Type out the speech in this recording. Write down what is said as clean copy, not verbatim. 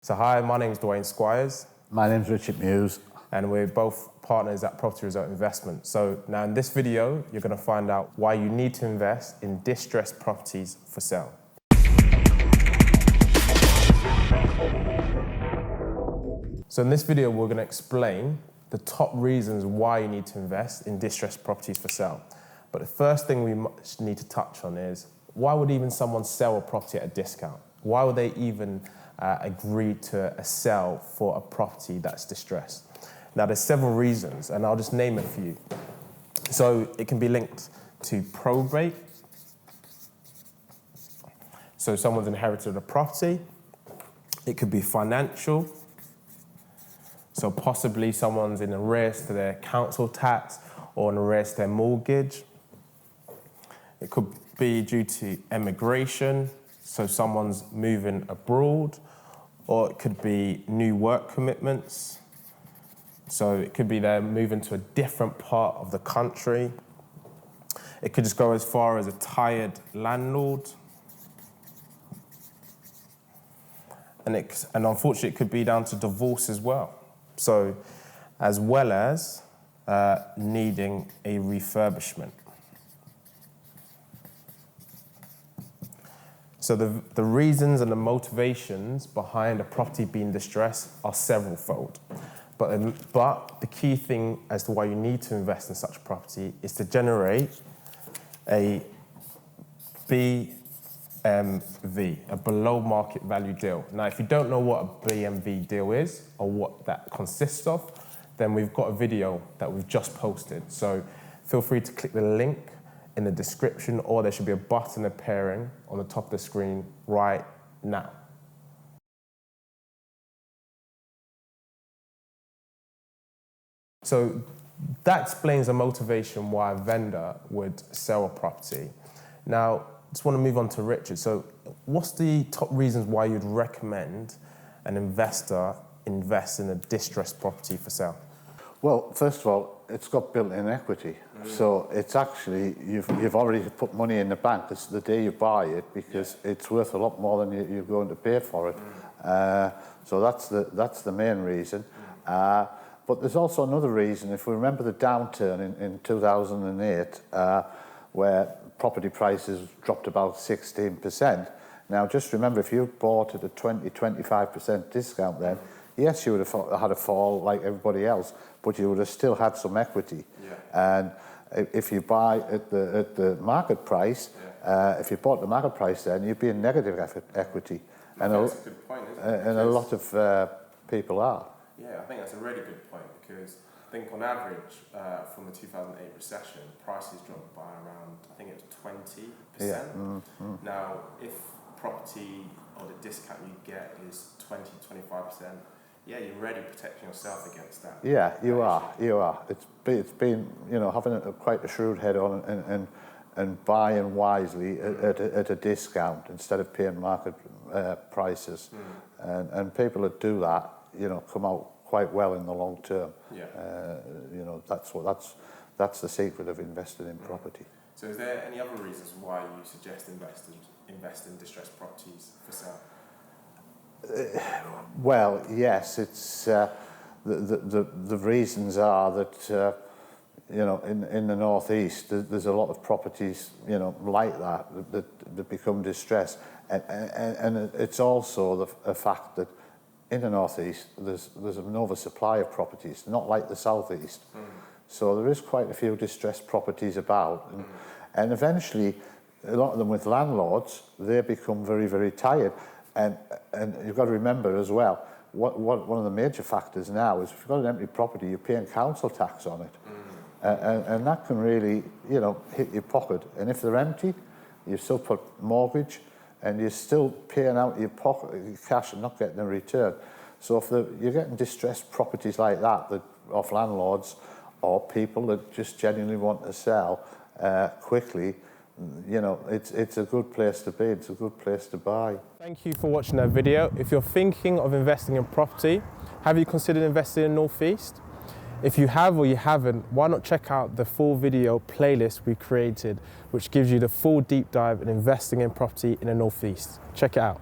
So hi, my name is Dwayne Squires. My name's Richard Muse. And we're both partners at Property Result Investment. So now in this video, you're going to find out why you need to invest in distressed properties for sale. So in this video, we're going to explain the top reasons why you need to invest in distressed properties for sale. But the first thing we need to touch on is, why would even someone sell a property at a discount? Why would they even agree to a sell for a property that's distressed? Now, there's several reasons, and I'll just name a few. So it can be linked to probate. So someone's inherited a property. It could be financial. So possibly someone's in arrears to their council tax or in arrears to their mortgage. It could be due to emigration. So someone's moving abroad, or it could be new work commitments. So it could be they're moving to a different part of the country. It could just go as far as a tired landlord. And unfortunately, it could be down to divorce as well. So as well as needing a refurbishment. So the reasons and the motivations behind a property being distressed are several-fold. But the key thing as to why you need to invest in such a property is to generate a BMV, a below market value deal. Now, if you don't know what a BMV deal is or what that consists of, then we've got a video that we've just posted. So feel free to click the link in the description, or there should be a button appearing on the top of the screen right now. So that explains the motivation why a vendor would sell a property. Now, I just want to move on to Richard. So what's the top reasons why you'd recommend an investor invest in a distressed property for sale? Well, first of all, it's got built-in equity. So it's actually, you've already put money in the bank. It's the day you buy it, because it's worth a lot more than you're going to pay for it. So that's the main reason. But there's also another reason. If we remember the downturn in 2008, where property prices dropped about 16%. Now, just remember, if you bought at a 20-25% discount then, yes, you would have had a fall like everybody else, but you would have still had some equity. And if you buy at the market price, if you bought the market price, then you'd be in negative equity. And that's a good point, isn't it? And a lot of people are. Yeah, I think that's a really good point, because I think on average, from the 2008 recession, prices dropped by around, I think it was 20%. Yeah. Now, if property or the discount you get is 20-25%, yeah, you're already protecting yourself against that. Yeah, you are. It's been, having quite a shrewd head on and buying wisely at a discount instead of paying market prices. And people that do that, come out quite well in the long term. Yeah. That's the secret of investing in property. So is there any other reasons why you suggest investors invest in distressed properties for sale? Well, yes, it's the reasons are that in the northeast there's a lot of properties like that become distressed, and it's also a fact that in the northeast there's an oversupply of properties, not like the southeast. So there is quite a few distressed properties about, and eventually a lot of them with landlords, they become very, very tired. And you've got to remember as well, one of the major factors now is if you've got an empty property, you're paying council tax on it. And that can really, hit your pocket. And if they're empty, you've still put mortgage, and you're still paying out your pocket, your cash, and not getting a return. So if you're getting distressed properties like that off landlords or people that just genuinely want to sell quickly, it's a good place to be, it's a good place to buy. Thank you for watching that video. If you're thinking of investing in property, have you considered investing in North East? If you have or you haven't, why not check out the full video playlist we created, which gives you the full deep dive in investing in property in the North East. Check it out.